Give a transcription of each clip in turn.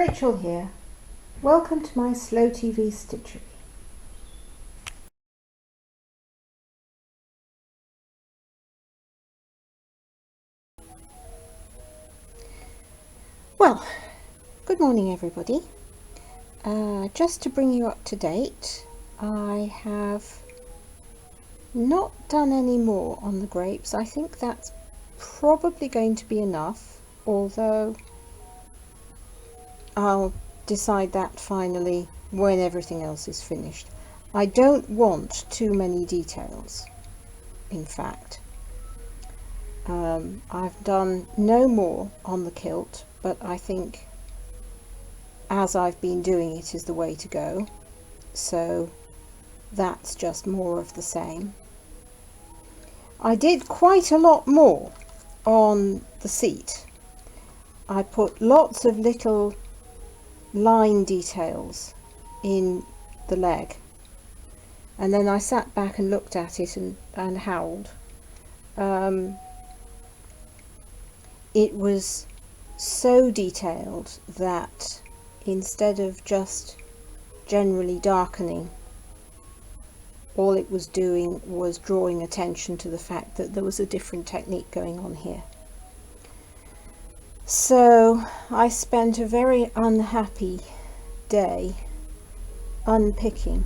Rachel here. Welcome to my Slow TV Stitchery. Well, good morning everybody. Just to bring you up to date, I have not done any more on the grapes. I think that's probably going to be enough, although I'll decide that finally when everything else is finished. I don't want too many details, in fact. I've done no more on the kilt, but I think as I've been doing it is the way to go, so that's just more of the same. I did quite a lot more on the seat. I put lots of little line details in the leg, and then I sat back and looked at it and howled. It was so detailed that instead of just generally darkening, all it was doing was drawing attention to the fact that there was a different technique going on here. So I spent a very unhappy day unpicking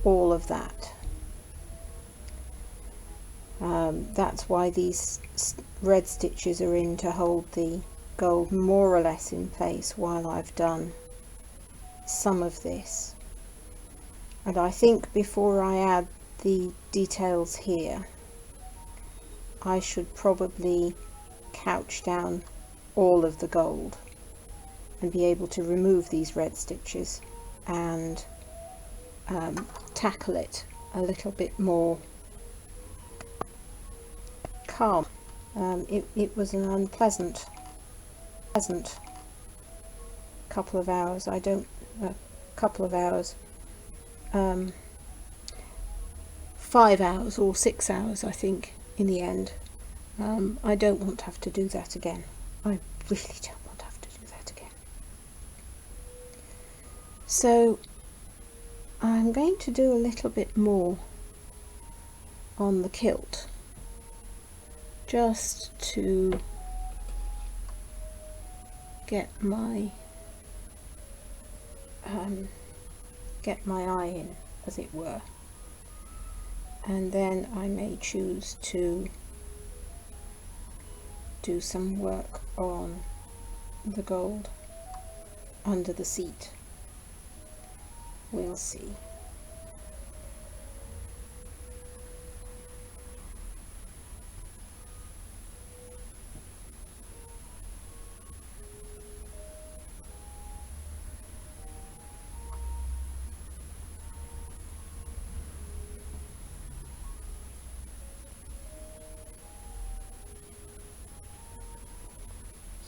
all of that. That's why these red stitches are in, to hold the gold more or less in place while I've done some of this. And I think before I add the details here, I should probably couch down all of the gold and be able to remove these red stitches and tackle it a little bit more calm. It was an unpleasant couple of hours. 5 hours or 6 hours, I think, in the end. I don't want to have to do that again. I really don't want to have to do that again. So I'm going to do a little bit more on the kilt, just to get my eye in, as it were, and then I may choose to do some work on the gold under the seat. We'll see.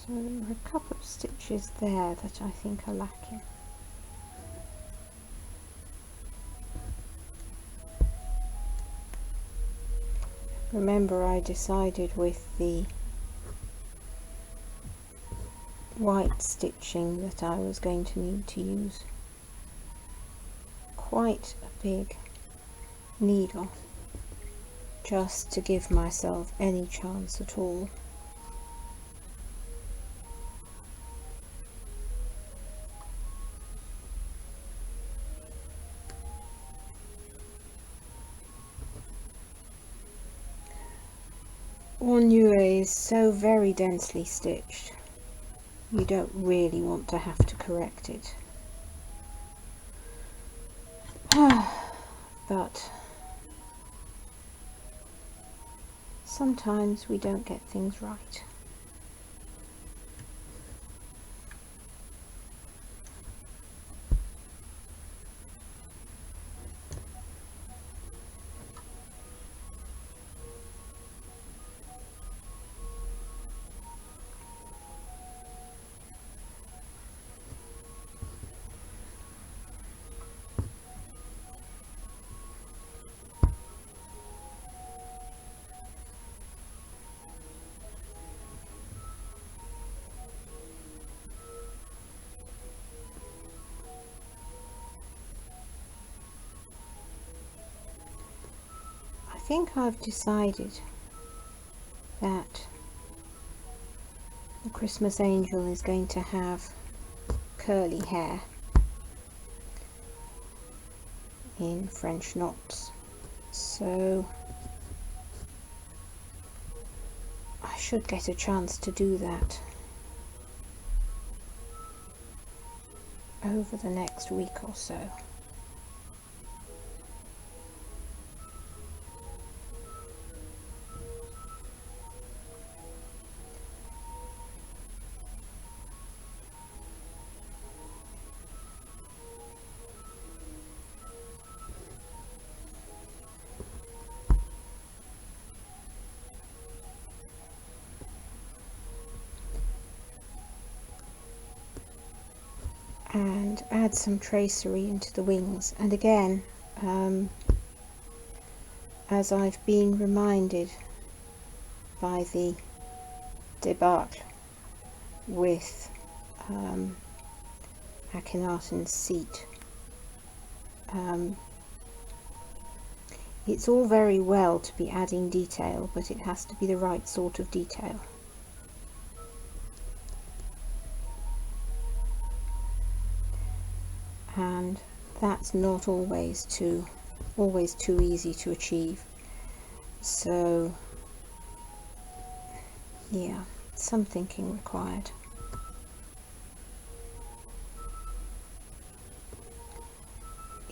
So there are a couple of stitches there that I think are lacking. Remember, I decided with the white stitching that I was going to need to use quite a big needle, just to give myself any chance at all. Ornure is so very densely stitched, you don't really want to have to correct it. But sometimes we don't get things right. think I've decided that the Christmas angel is going to have curly hair in French knots, so I should get a chance to do that over the next week or so. And add some tracery into the wings, and again, as I've been reminded by the debacle with Akhenaten's seat, it's all very well to be adding detail, but it has to be the right sort of detail. And that's not always too easy to achieve. So yeah, some thinking required.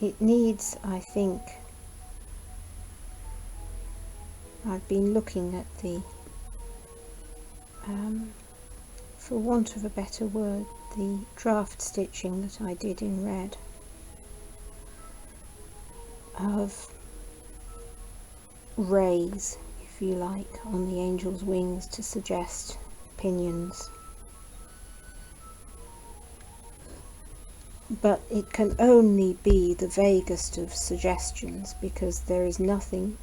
It needs, I think, I've been looking at the for want of a better word, the draft stitching that I did in red of rays, if you like, on the angel's wings to suggest pinions. But it can only be the vaguest of suggestions, because there is nothing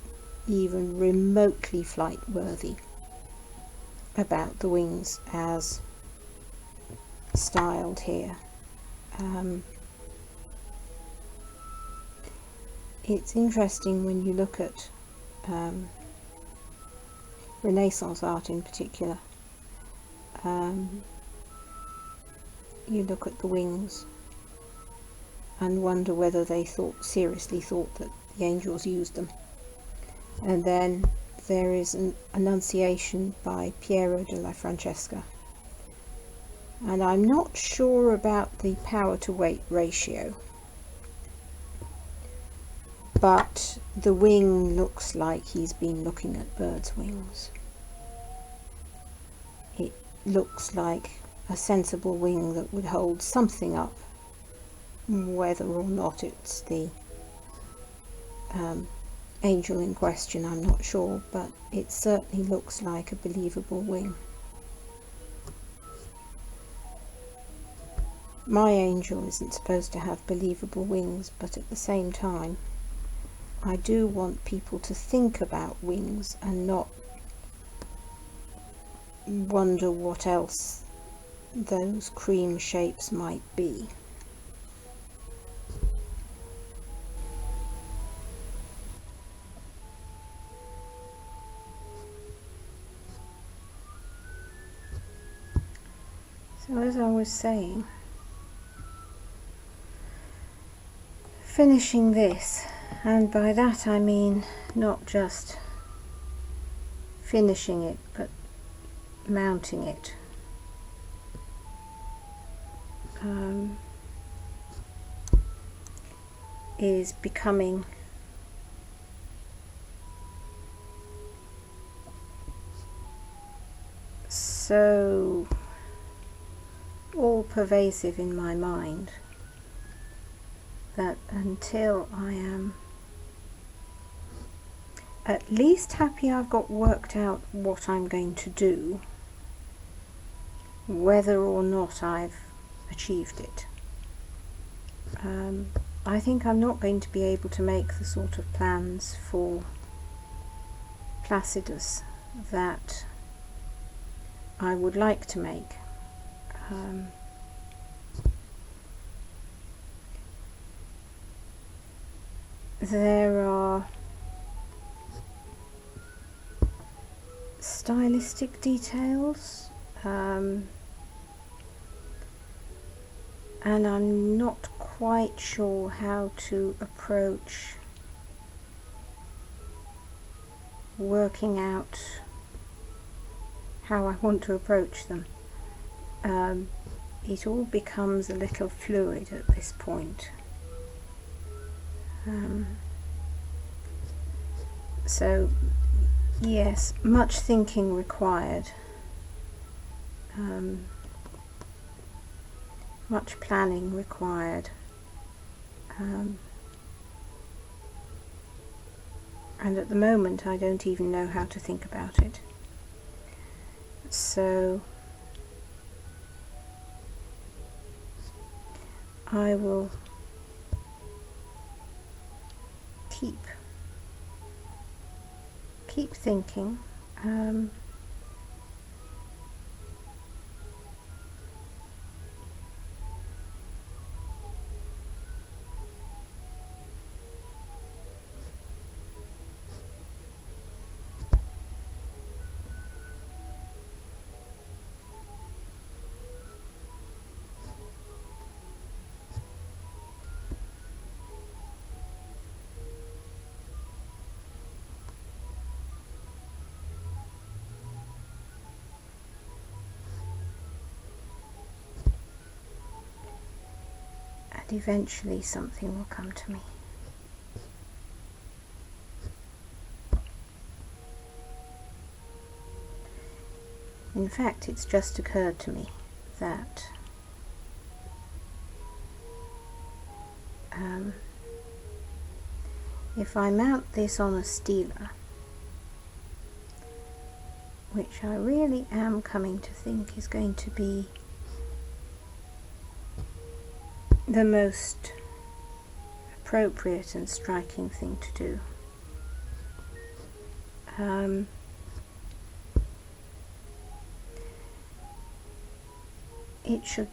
even remotely flight-worthy about the wings as styled here. It's interesting when you look at Renaissance art in particular. You look at the wings and wonder whether they seriously thought that the angels used them. And then there is an Annunciation by Piero della Francesca, and I'm not sure about the power to weight ratio, but the wing looks like he's been looking at birds' wings. It looks like a sensible wing that would hold something up, whether or not it's the angel in question, I'm not sure, but it certainly looks like a believable wing. My angel isn't supposed to have believable wings, but at the same time I do want people to think about wings and not wonder what else those cream shapes might be. So as I was saying, finishing this, and by that I mean not just finishing it, but mounting it. Is becoming so all-pervasive in my mind that until I am at least happy I've got worked out what I'm going to do, whether or not I've achieved it, I think I'm not going to be able to make the sort of plans for Placidus that I would like to make. There are stylistic details, and I'm not quite sure how to approach working out how I want to approach them. It all becomes a little fluid at this point. So yes, much thinking required, much planning required, and at the moment I don't even know how to think about it. So I will keep thinking. Eventually something will come to me. In fact, it's just occurred to me that if I mount this on a steeler, which I really am coming to think is going to be the most appropriate and striking thing to do. It should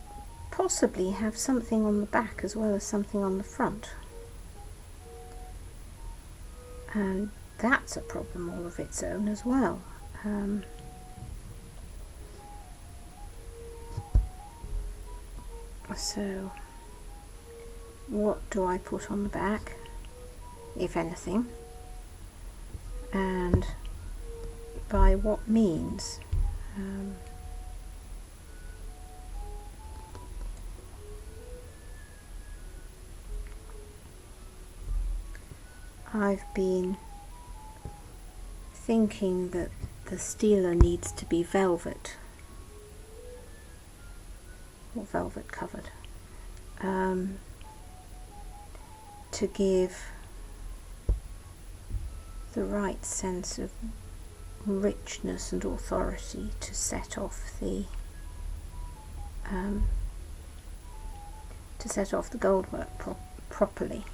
possibly have something on the back as well as something on the front, and that's a problem all of its own as well. So what do I put on the back, if anything, and by what means? I've been thinking that the steeler needs to be velvet, or velvet covered, to give the right sense of richness and authority to set off the goldwork properly,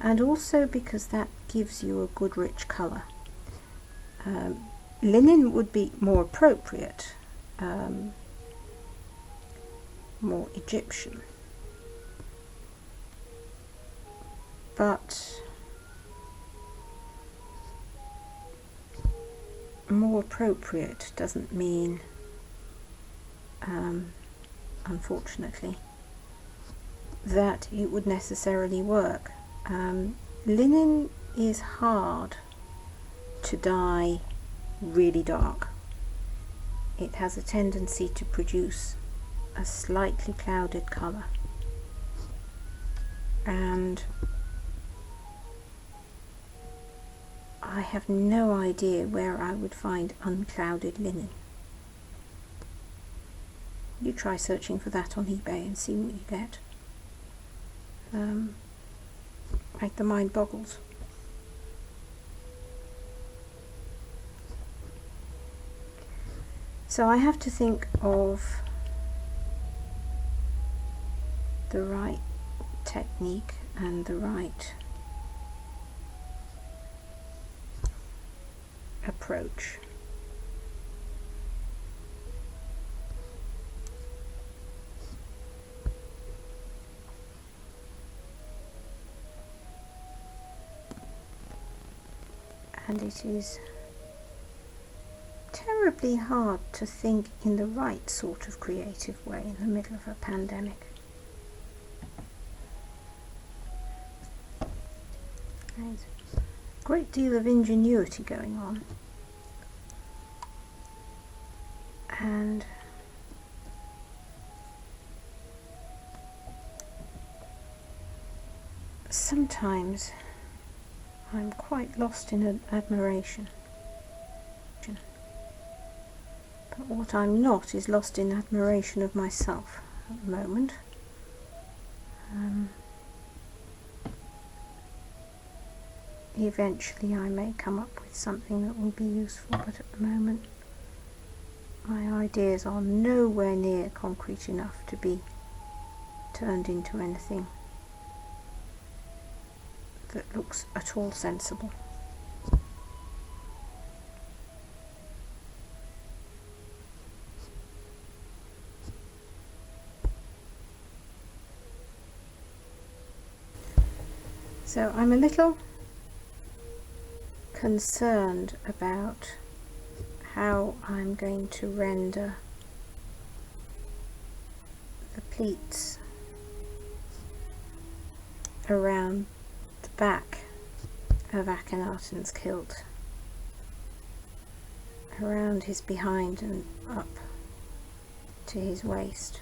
and also because that gives you a good rich colour. Linen would be more appropriate, more Egyptian, but more appropriate doesn't mean, unfortunately, that it would necessarily work. Linen is hard to dye really dark. It has a tendency to produce a slightly clouded colour, and I have no idea where I would find unclouded linen. You try searching for that on eBay and see what you get. Like the mind boggles. So I have to think of the right technique and the right approach. and it is terribly hard to think in the right sort of creative way in the middle of a pandemic. There's a great deal of ingenuity going on, and sometimes I'm quite lost in admiration. But what I'm not is lost in admiration of myself at the moment. Eventually I may come up with something that will be useful, but at the moment my ideas are nowhere near concrete enough to be turned into anything that looks at all sensible. So I'm a little concerned about how I'm going to render the pleats around the back of Akhenaten's kilt, around his behind and up to his waist,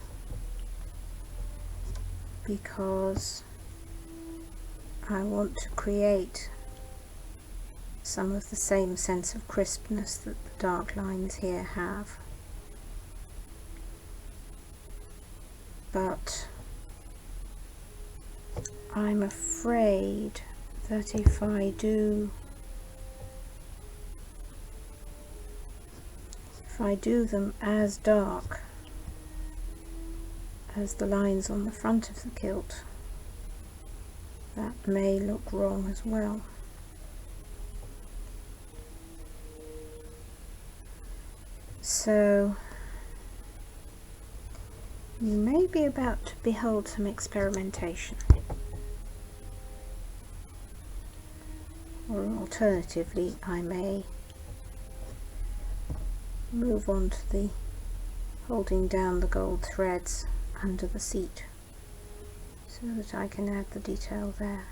because I want to create some of the same sense of crispness that the dark lines here have. But I'm afraid that if I do them as dark as the lines on the front of the kilt, that may look wrong as well. So you may be about to behold some experimentation, or alternatively I may move on to the holding down the gold threads under the seat, so that I can add the detail there.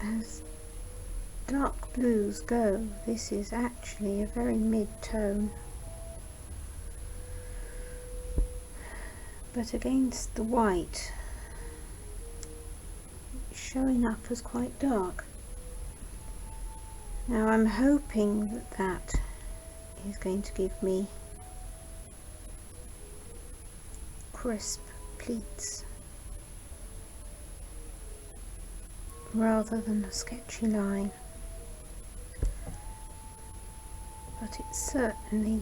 As dark blues go, this is actually a very mid-tone but against the white it's showing up as quite dark. Now I'm hoping that that is going to give me crisp pleats rather than a sketchy line, but it's certainly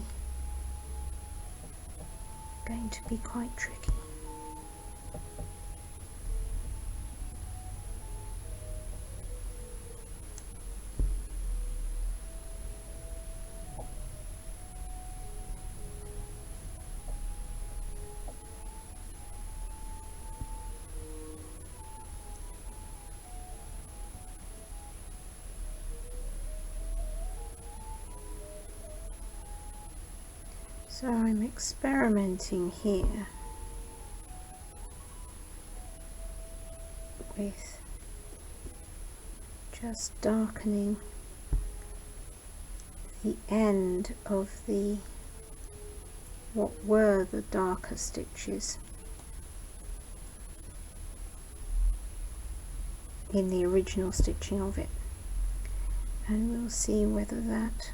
going to be quite tricky. So I'm experimenting here with just darkening the end of the what were the darker stitches in the original stitching of it, and we'll see whether that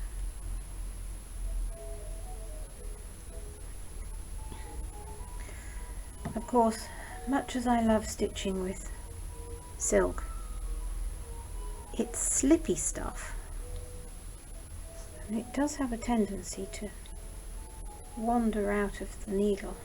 Of course, much as I love stitching with silk, it's slippy stuff and it does have a tendency to wander out of the needle.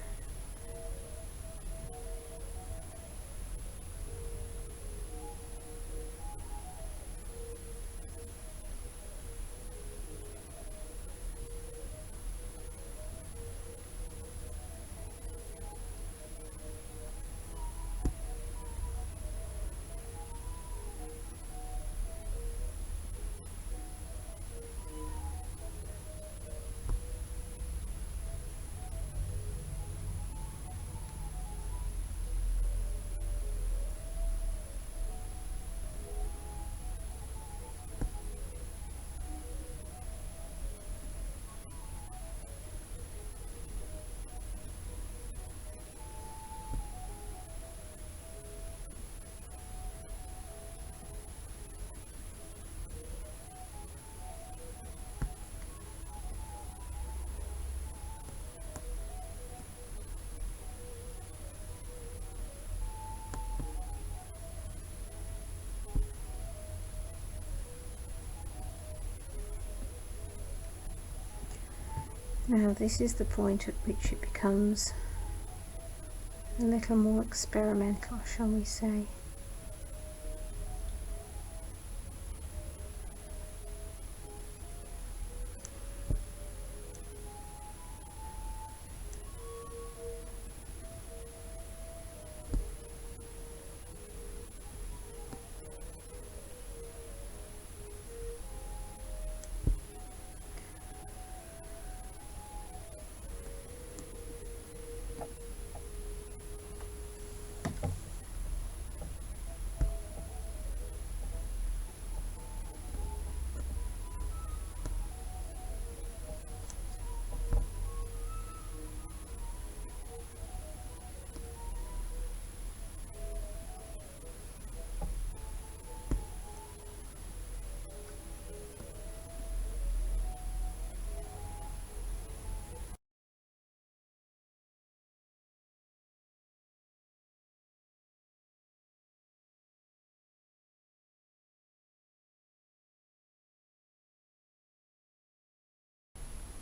Now this is the point at which it becomes a little more experimental, shall we say.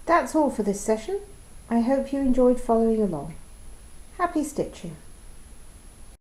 That's all for this session. I hope you enjoyed following along. Happy stitching!